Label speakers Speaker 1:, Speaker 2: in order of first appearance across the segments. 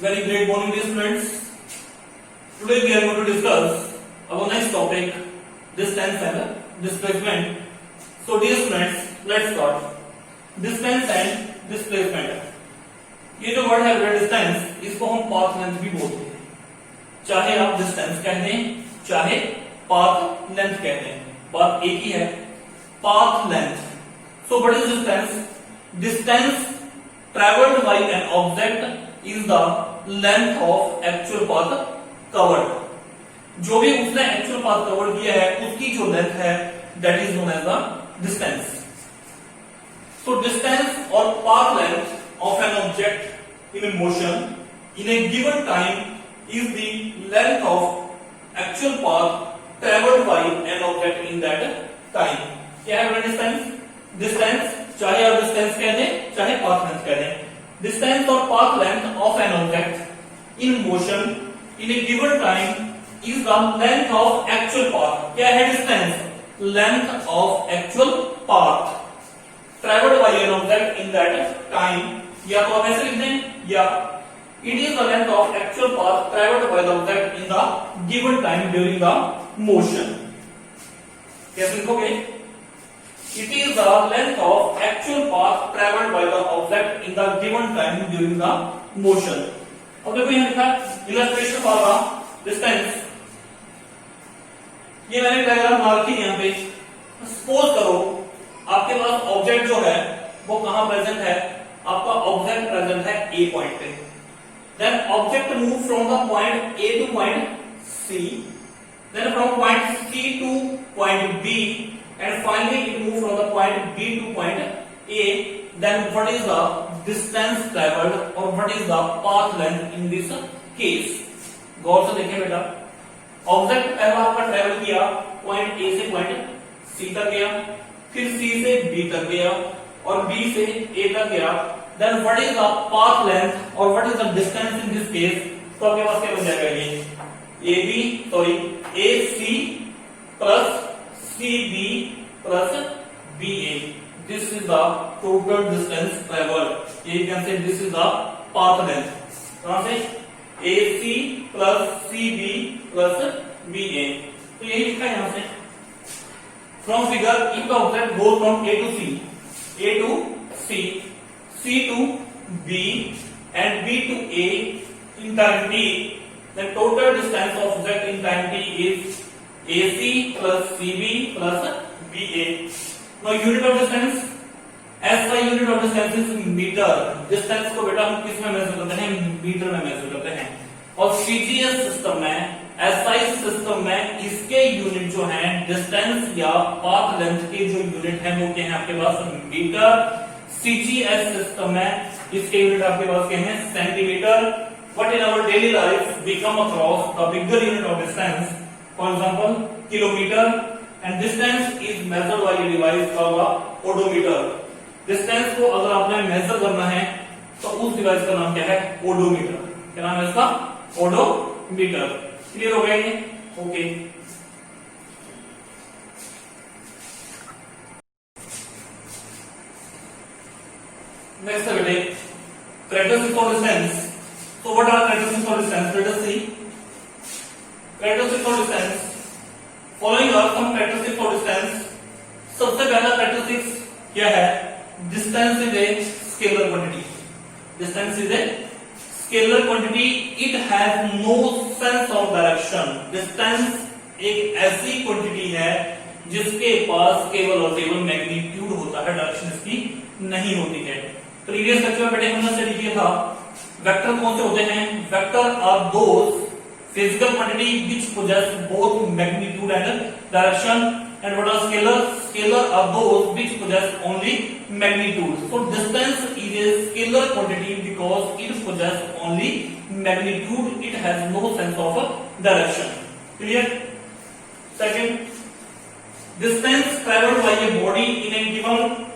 Speaker 1: Very great morning, dear students. Today we are going to discuss our next topic, distance and displacement. So, dear students, let's start. Distance and displacement. ये जो word है red distance, इसको हम path length भी बोलते हैं. चाहे आप distance कह दें, चाहे path length कह दें, बात एक ही है. Path length. So, what is distance? Distance traveled by an object is the length of actual path covered. जो भी उसने actual path covered किया है उसकी जो length है that is known as the distance. So distance or path length of an object in a motion in a given time is the length of actual path traveled by an object in that time. क्या है distance? Distance चाहे आप distance कह दें चाहे path length कह दें. Distance or path length of an object in motion in a given time is the length of actual path. क्या है distance? Length of actual path traveled by an object in that time. या तो आप ऐसे लिख दें या it is the length of actual path traveled by the object in the given time during the motion. कैसे लिखोगे? It is the length of actual path traveled by the object in the given time during the motion. अब देखो यहाँ लिखा illustration वाला distance. ये मैंने diagram बना रखी है यहाँ पे. सपोज करो आपके पास ऑब्जेक्ट जो है वो कहाँ प्रेजेंट है? आपका ऑब्जेक्ट प्रेजेंट है ए पॉइंट पे. Then object move from the point A to point C, then from point C to point B, and finally it moves from the point B to point A. Then what is the distance traveled or what is the path length in this case? गौर से देखें बेटा. Object पहला आपका travel किया point A से point C तक गया, फिर C से B तक गया और B से A तक गया. Then what is the path length or what is the distance in this case? तो आपके पास क्या बन जाएगा? ये AC plus CB plus BA. This is the total distance traveled. You can say this is the path length. कहां से? AC plus CB plus BA. तो यही लिखा है यहां से. From figure, if the object goes from A to C, A to C, C to B, and B to A in time t, then total distance of object in time t is AC plus CB plus BA. Now unit of distance, SI unit of distance is meter. Distance को बेटा हम किस में major करते हैं? Metre में major करते हैं. और CGS सिस्टम में, SI सिस्टम में इसके यूनिट जो हैं डिस्टेंस या पाथ लेंथ के जो यूनिट हैं वो क्या है आपके पास? मीटर. CGS सिस्टम में इसके यूनिट आपके पास क्या है? Centimetre. But in our daily life we come across the bigger unit of distance. For example, kilometer, and distance is measured by a device called the odometer. Distance को अगर आपने major करना है तो उस डिवाइस का नाम क्या है? ओडोमीटर. क्या नाम है इसका? ओडोमीटर. क्लियर हो गया ये? ओके. नेक्स्ट है बेटे characteristics of distance. So what are characteristics of distance? Let us see. Characteristics of distance. Following are some characteristics of distance. सबसे पहला characteristics क्या है? Distance is a scalar quantity. Distance is a scalar quantity. It has no sense of direction. Distance एक ऐसी quantity है जिसके पास केवल और केवल मैग्नीट्यूड होता है, डायरेक्शन इसकी नहीं होती है. प्रीवियस लेक्चर में बेटे हमने स्टडी किया था वेक्टर कौन से होते हैं? Vector are those physical quantity which possess both magnitude and direction. And what are scalar? Scalar are those which possess only magnitude. So distance is a scalar quantity because it possess only magnitude. It has no sense of direction. Clear? Second, distance traveled by a body in a given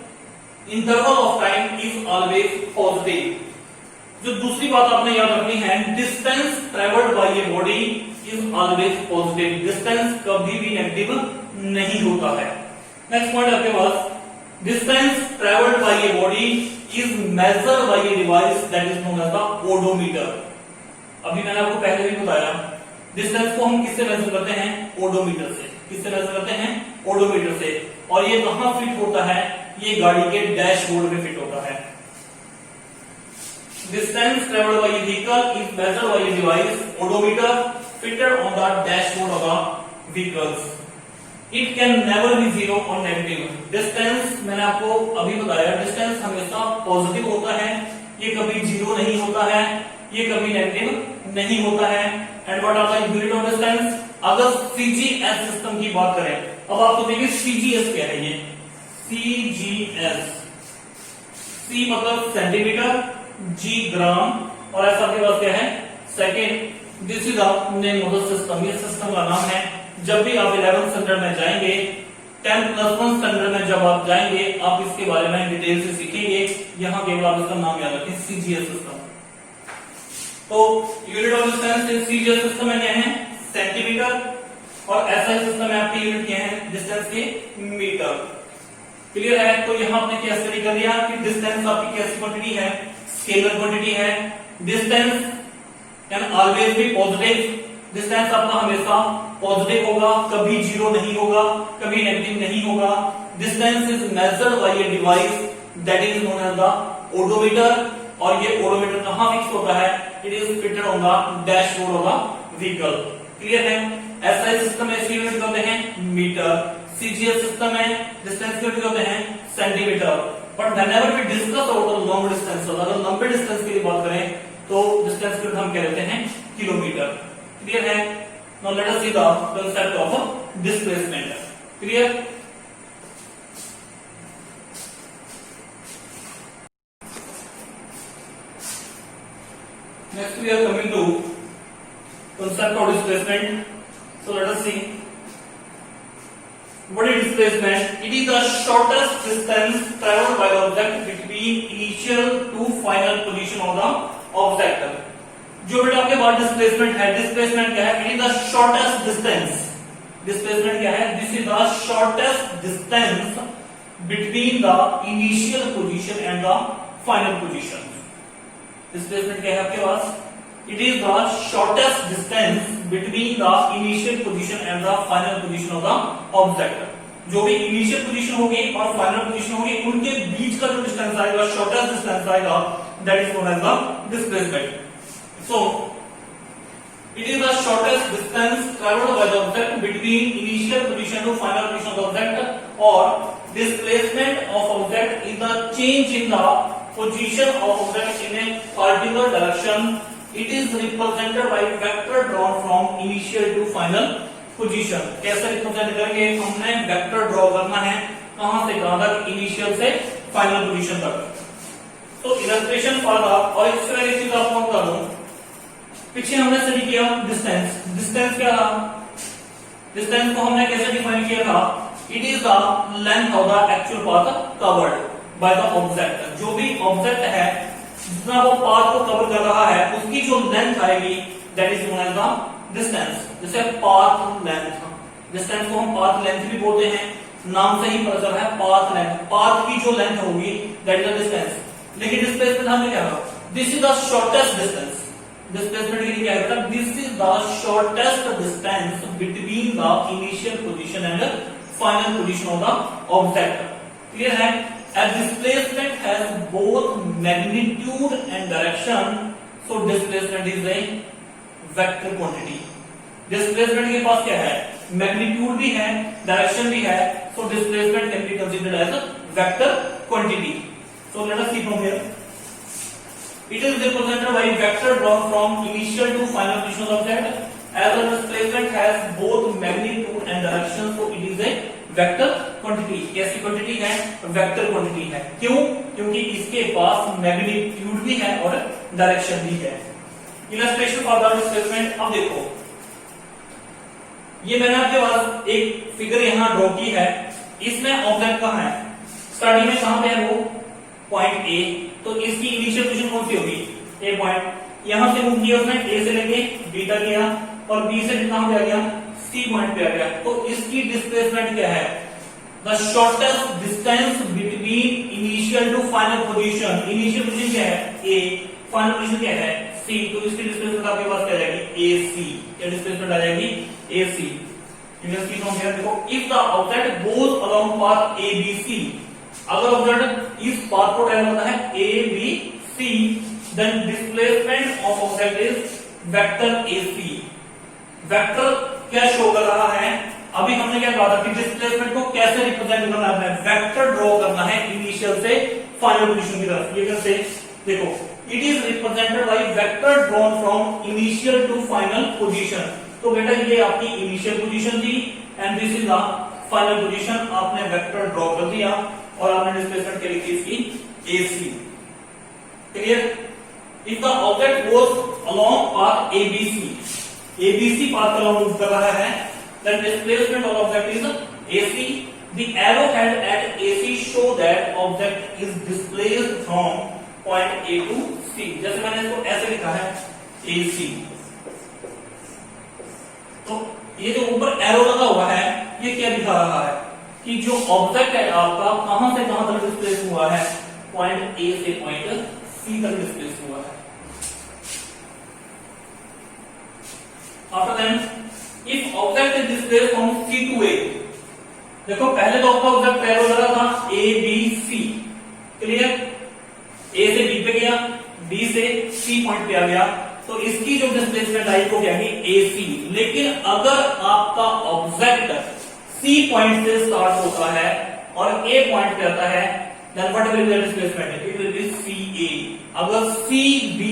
Speaker 1: interval of time is always positive. जो दूसरी बात आपने याद रखनी है, distance travelled by a body is always positive. Distance कभी भी negative नहीं होता है. नेक्स्ट पॉइंट आपके पास, distance travelled by a body is measured by a device that is known as the odometer. अभी मैंने आपको पहले भी बताया, डिस्टेंस को हम किससे मेजर करते हैं? ओडोमीटर से। किससे मेजर करते हैं? ओडोमीटर से। और ये कहां फिट होता है? ये गाड़ी के डैशबोर्ड में फिट होता है। Distance travelled bye vehicle is measured bye a device odometer fitted on the dashboard of the vehicles. It can never be zero or negative. Distance मैंने आपको अभी बताया, डिस्टेंस हमेशा पॉजिटिव होता है, ये कभी जीरो नहीं होता है, ये कभी नेगेटिव नहीं होता है। And what are the unit of distance? अगर सीजीएस सिस्टम की बात करें, अब आपको देखिए सीजीएस क्या है? ये सीजीएस, सी मतलब सेंटीमीटर, जी ग्राम, और ऐसा आपके पास क्या है? Second. This is the name of the system, ये सिस्टम का नाम है। जब भी आप 11th स्टैंडर्ड में जाएंगे, 10+1 स्टैंडर्ड में जब आप जाएंगे, आप इसके बारे में डिटेल से सीखेंगे। यहाँ केवल आप इसका नाम याद रखें, सीजीएस सिस्टम। तो unit of distance in CGS system में क्या है? सेंटीमीटर, और एसआई सिस्टम में आपकी यूनिट क्या है? डिस्टेंस के मीटर। क्लियर है? तो यहाँ आपने क्या स्टडी कर लिया कि डिस्टेंस आपकी कैसी क्वांटिटी है? स्केलर क्वांटिटी है। Distance can always be positive, distance आपका हमेशा पॉजिटिव होगा, कभी जीरो नहीं होगा, कभी नेगेटिव नहीं होगा। Distance is measured by a device that is known as the odometer, और ये ओडोमीटर कहां फिक्स होता है? It is fitted on the dashboard of the vehicle. Clear है? एसआई सिस्टम में इसकी यूनिट होते हैं मीटर, सीजीएस सिस्टम में डिस्टेंस की यूनिट होते हैं centimetre. But whenever we discuss about the long distance, अगर लंबे डिस्टेंस की बात करें तो डिस्टेंस की हम कह देते हैं किलोमीटर। क्लियर है? Now let us see the concept of displacement. Clear? Next we are coming to concept of displacement. So let us see what is displacement? It is the shortest distance traveled by the object between initial to final position of the object. जो बेटा आपके पास displacement है, displacement क्या है? It is the shortest distance. Displacement क्या है? This is the shortest distance between the initial position and the final position. Displacement क्या है आपके पास? It is the shortest distance between the initial position and the final position of the object. जो भी initial position होगी और final position होगी, उनके बीच का जो डिस्टेंस आएगा, शॉर्टेस्ट डिस्टेंस आएगा, that is known as the displacement. So, it is the shortest distance traveled by the object between initial position to final position of the object, or displacement of object is the change in the position of object in a particular direction. It is represented by vector drawn from initial to final position. कैसे represent करेंगे? हमने vector draw करना है, कहां से कहां तक? Initial से फाइनल पोजीशन तक। तो इलस्ट्रेशन फॉर द, और इससे एक चीज आपको बता दूं, पीछे हमने स्टडी किया डिस्टेंस। डिस्टेंस क्या था? डिस्टेंस को हमने कैसे डिफाइन किया था? It is the length of the actual path covered by the object. जो भी ऑब्जेक्ट है, जितना वो पाथ को कवर कर रहा है, उसकी जो लेंथ आएगी, that is known as the distance. जैसे पाथ लेंथ, डिस्टेंस को हम पाथ लेंथ भी बोलते हैं, नाम से ही पता चल रहा है पाथ लेंथ। पाथ की जो लेंथ होगी, दैट इज द डिस्टेंस। लेकिन डिस्प्लेसमेंट हमने क्या कहा? This is the shortest distance. Displacement के लिए क्या है? This is the shortest distance between the initial position and final position of the object. Clear है? As displacement has both magnitude and direction, so displacement is a vector quantity. Displacement के पास क्या है? Magnitude भी है, direction भी है, so displacement can be considered as vector quantity. So let us see from here. It is represented by vector drawn from initial to final position of object. As the displacement has both magnitude and direction, so it is a vector quantity. कैसी quantity है? Vector quantity है। क्यों? क्योंकि इसके पास magnitude भी है और direction भी है। Illustration for the displacement. अब देखो, ये मैंने आपके पास एक फिगर यहां ड्रॉ की है। इसमें ऑब्जेक्ट कहां है? स्टार्टिंग में कहां पे है वो? Point A. तो इसकी इनिशियल पोजीशन कौन सी होगी? ए पॉइंट। यहां से मूव किया उसने, ए से लेके बी तक गया, और बी से कहां पे आ गया? सी पॉइंट पे आ गया। तो इसकी डिस्प्लेसमेंट क्या है? The shortest distance between initial to final position. Initial position क्या है? ए, फाइनल पोजीशन क्या है? सी, तो इसकी डिस्प्लेसमेंट आपके पास क्या आ जाएगी AC, क्या डिस्प्लेसमेंट आ जाएगी AC। You can see from here, देखो if the object goes along path ABC, अगर ऑब्जेक्ट इस पाथ को ट्रैवल करता है ABC, then displacement of object is vector AC। Vector क्या शो कर रहा है, अभी हमने क्या कहा था कि डिस्प्लेसमेंट को कैसे रिप्रेजेंट करना है, वेक्टर ड्रॉ करना है इनिशियल से फाइनल पोजीशन की तरफ। ये कैसे, देखो it is represented by vector drawn from initial to final position. तो बेटा ये आपकी इनिशियल पोजीशन थी and this is the final position, आपने वेक्टर ड्रॉ कर दिया और आपने डिस्प्लेसमेंट क्या लिखी इसकी AC। Clear, if the object goes along path ABC path का मूव कर रहा है, then displacement of object is AC. The arrow head at AC show that object is displaced from point A to C. जैसे मैंने इसको ऐसे लिखा है AC, तो ये जो ऊपर एरो लगा हुआ है ये क्या दिखा रहा है कि जो ऑब्जेक्ट है आपका कहां से कहां तक डिस्प्लेस हुआ है, पॉइंट A से पॉइंट C तक डिस्प्लेस हुआ है। After then, if object is displaced from C to A, देखो पहले तो आपका ऑब्जेक्ट ट्रैवल कर रहा था A B C, clear, A से B पे गया, B से C पॉइंट पे आ गया, तो इसकी जो डिस्प्लेसमेंट आई वो क्या है AC। लेकिन अगर आपका ऑब्जेक्ट C पॉइंट से स्टार्ट होता है और A पॉइंट पे आता है, then what will be the displacement? It will be CA। अगर C B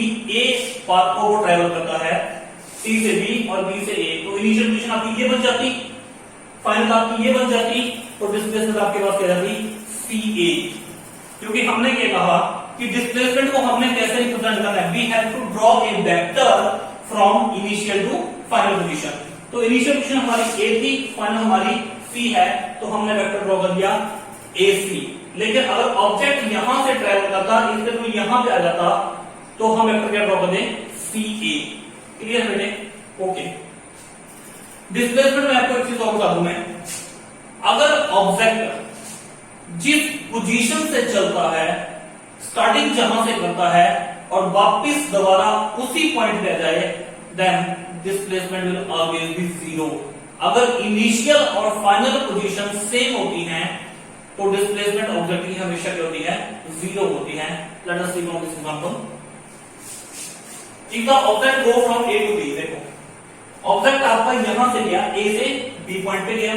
Speaker 1: A पाथ को वो ट्रैवल करता है C से B और B से A, तो इनिशियल पोजीशन आपकी ये बन जाती, फाइनल आपकी ये बन जाती, तो डिस्प्लेसमेंट आपके पास क्या जाती CA। क्योंकि हमने क्या कहा कि डिस्प्लेसमेंट को हमने कैसे रिप्रेजेंट करना है, we have to draw a vector from initial to final position. तो इनिशियल पोजीशन हमारी A थी, फाइनल हमारी C है, तो हमने वेक्टर ड्रॉ कर दिया AC। लेकिन अगर ऑब्जेक्ट यहां से ट्रैवल करता, इसलिए तो यहां पे आ जाता, तो हम वेक्टर क्या ड्रॉ कर दें CA। क्लियर है बेटे, ओके। डिस्प्लेसमेंट में आपको एक चीज और बता दूं मैं, अगर ऑब्जेक्ट जिस पोजीशन से चलता है, स्टार्टिंग जहां से करता है और वापस दोबारा उसी पॉइंट पे आ जाए, then displacement will always be zero. अगर इनिशियल और फाइनल पोजीशन सेम होती हैं तो डिस्प्लेसमेंट ऑब्जेक्ट की हमेशा क्या होती है, जीरो होती है। Let us see from this example, if the object go from A to B, देखो ऑब्जेक्ट आपका यहां से गया, A से B पॉइंट पे गया,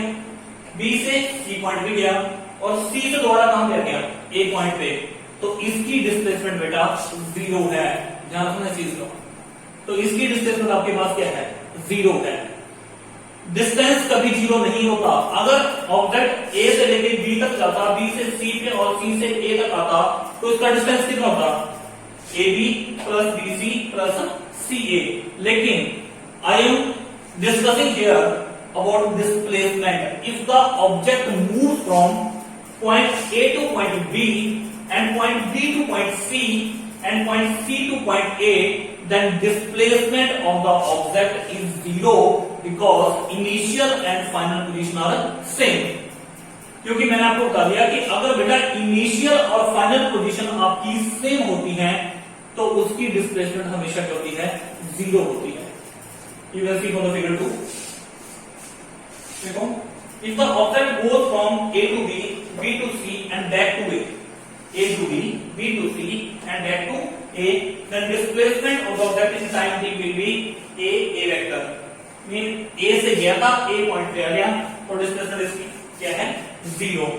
Speaker 1: B से C पॉइंट पे गया और C से दोबारा कहां पे गया, A पॉइंट पे, तो इसकी डिस्प्लेसमेंट बेटा जीरो है। ध्यान रखना चीज को, तो इसकी डिस्प्लेसमेंट आपके पास क्या है, जीरो है। डिस्टेंस कभी जीरो नहीं होता। अगर ऑब्जेक्ट A से लेके B तक जाता, B से C पे और C से A तक आता, तो इसका डिस्टेंस कितना होता, AB plus BC plus CA। लेकिन I am discussing here about displacement. If the object moves from point A to point B and point B to point C and point C to point A, then displacement of the object is zero because initial and final position are same. क्योंकि मैंने आपको बता दिया कि अगर बेटा initial और final position आपकी सेम होती हैं तो उसकी डिस्प्लेसमेंट हमेशा क्या होती है, जीरो होती है। You can see from the figure 2. देखो, if the object goes from A to B, B to C and back to A, A to B, B to C and back to A, then displacement of the object in time t will be A vector. Mean A से गया था, A point पे आ गया, तो displacement इसकी क्या है, zero.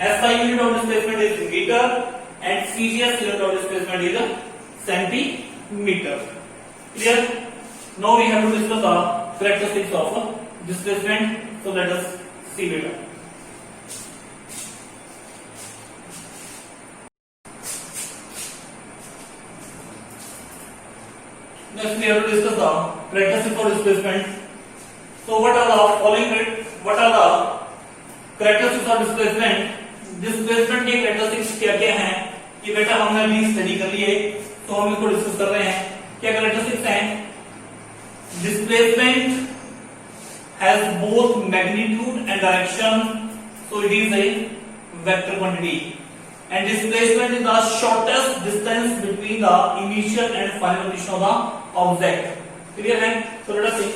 Speaker 1: SI unit of displacement is meter and CGS unit of displacement is centimeter. Clear? Now we have to discuss the characteristics of displacement. So let us see later. Next we have to discuss the characteristics of displacement. So what are the following? What are the characteristics of displacement? Displacement के characteristics क्या क्या हैं? ये बेटा हमने अभी study कर लिए, तो हम इसको डिस्कस कर रहे हैं। क्या characteristics हैं? Displacement has both magnitude and direction, so it is a vector quantity. and displacement is the shortest distance between the initial and final position of the object. Clear है? So let us see.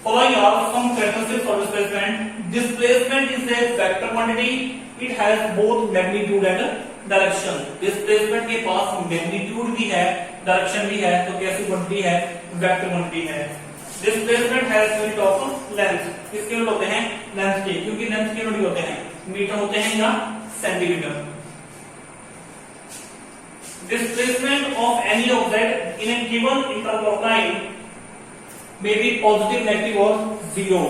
Speaker 1: Following are some characteristics of displacement. Displacement is a vector quantity. It has both magnitude and direction. Displacement के पास magnitude भी है, direction भी है, तो कैसी quantity है? Vector quantity है. Displacement has unit of length. किसके यूनिट होते हैं? लेंथ के, क्योंकि लेंथ के यूनिट होते हैं मीटर होते हैं या centimetre. Displacement of any object in A given interval of time may be positive, negative और जीरो.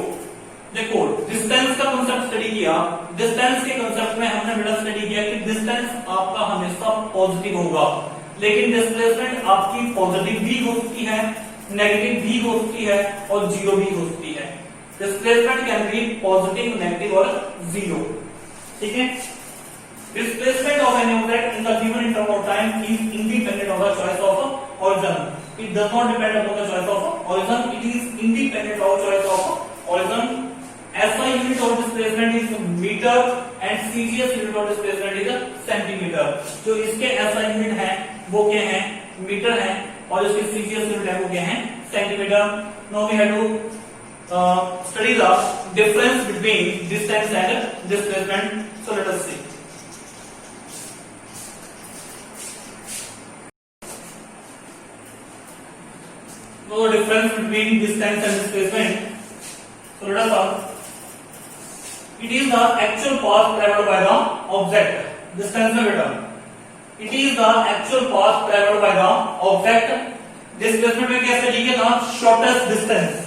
Speaker 1: देखो डिस्टेंस का कांसेप्ट स्टडी किया. डिस्टेंस के कांसेप्ट में हमने बेटा स्टडी किया कि डिस्टेंस आपका हमेशा पॉजिटिव होगा, लेकिन डिस्प्लेसमेंट आपकी पॉजिटिव भी हो सकती है, नेगेटिव भी हो सकती है और जीरो भी हो सकती है. Displacement can be positive, negative और जीरो. ठीक है. Displacement of any object in the given interval of time is independent of the choice of origin. It does not depend upon the choice of origin. It is independent of choice of origin. SI unit of displacement is meter and CGS unit of displacement is centimeter. जो इसके SI unit है वो क्या है? Metre है, और इसके CGS unit है वो क्या है? Centimetre. Now we have to study the difference between distance and displacement. So let us see. So the difference between distance and displacement. So let us ask. It is the actual path traveled by the object. Distance में बेटा. It is the actual path traveled by the object. Displacement में क्या study किया था? Shortest distance.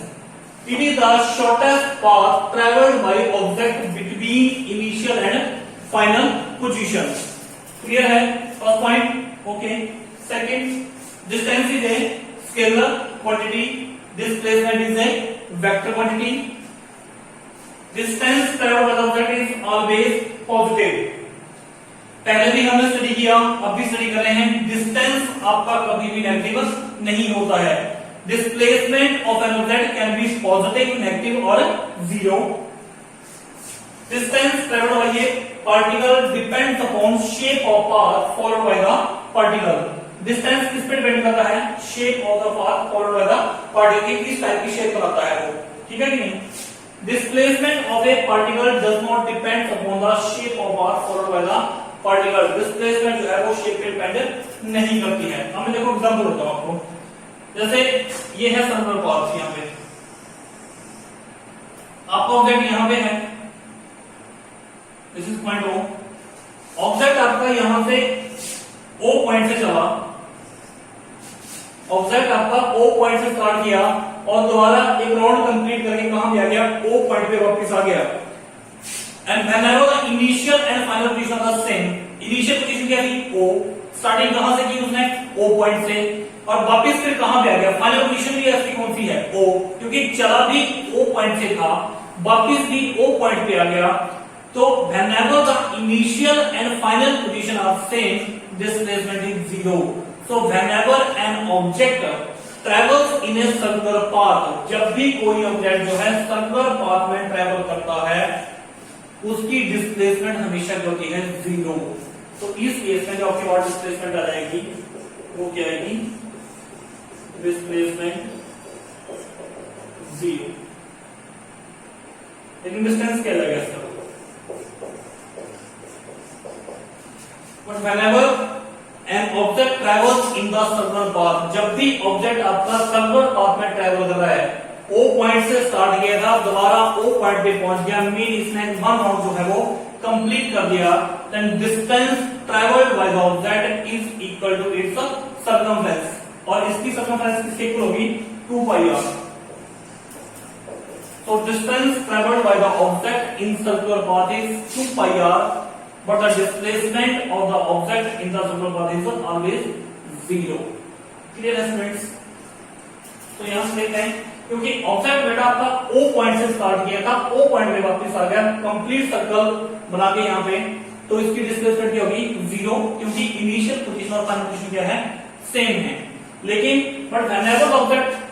Speaker 1: It is the shortest path traveled by object between initial and final position. Clear है? First point. Okay. Second, distance is a scalar quantity. Displacement is a vector quantity. Distance traveled by the object is always positive. पहले भी हमने study किया, अब भी study कर रहे हैं. डिस्टेंस आपका कभी भी नेगेटिव नहीं होता है. Displacement of an object can be positive, negative और zero. Distance travelled by a particle depends upon shape of path followed by the particle. Distance किस पे डिपेंड करता है? Shape of the path followed by the particle. किस type की shape बनाता है वो. ठीक है कि नहीं? Displacement of a particle does not depend upon the shape of path followed by the particle. Displacement जो है वो shape पे डिपेंड नहीं करती है. अब मैं देखो एग्जांपल देता हूं आपको. जैसे ये है सर्कुलर पाथ, यहाँ पे आपका ऑब्जेक्ट यहाँ पे है. This is point O. Object आपका यहां से O पॉइंट से चला. ऑब्जेक्ट आपका O पॉइंट से स्टार्ट किया और दोबारा एक राउंड कंप्लीट करके कहां भी आ गया? O पॉइंट पे वापस आ गया. And whenever the initial and final position are same. Initial position क्या थी? O. स्टार्टिंग कहां से की उसने? O पॉइंट से, और वापस फिर कहां पे आ गया? फाइनल पोजीशन भी ऐसी कौन सी है? O. क्योंकि चला भी O पॉइंट से था, वापस भी O पॉइंट पे आ गया. तो whenever the initial and final position are same, displacement is zero. So whenever an object travels in a circular path, जब भी कोई ऑब्जेक्ट जो है सर्कुलर पाथ में ट्रेवल करता है, उसकी डिस्प्लेसमेंट हमेशा जो होती है जीरो. तो इस केस में जो आपके पास डिस्प्लेसमेंट आ जाएगी वो क्या आएगी? Displacement zero. लेकिन डिस्टेंस क्या लगेगा इसका? But whenever an object travels in the circular path, जब भी ऑब्जेक्ट आपका सर्कुलर पाथ में ट्रेवल कर रहा है, O पॉइंट से स्टार्ट किया था, दोबारा O पॉइंट पे पहुंच गया, मीन इसने वन राउंड जो है वो कंप्लीट कर दिया, then distance travelled by the object is equal to its circumference. और इसकी सर्कमफ्रेंस किसके इक्वल होगी? 2πr. So distance traveled by the object in circular path is 2πr, but the displacement of the object in the circular path is always zero. Clear है students? तो यहां से देखते हैं, क्योंकि ऑब्जेक्ट बेटा आपका O पॉइंट से स्टार्ट किया था, O पॉइंट पे वापस आ गया, कंप्लीट सर्कल बना के यहाँ पे, तो इसकी डिस्प्लेसमेंट क्या होगी? जीरो, क्योंकि इनिशियल पोजीशन और फाइनल पोजीशन क्या है? सेम है. लेकिन but whenever the object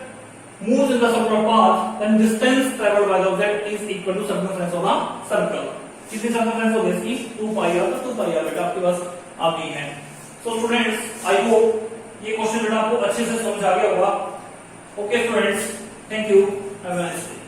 Speaker 1: moves in the circular path, then distance traveled by the object is equal to circumference of the circle. कितनी सर्कमफ्रेंस हो गई इसकी 2 पाई आर, तो 2 पाई आर बेटा आपके पास आ गई है। सो स्टूडेंट्स आई होप ये क्वेश्चन बेटा आपको अच्छे से समझ आ गया होगा। Okay students, thank you, have a nice day.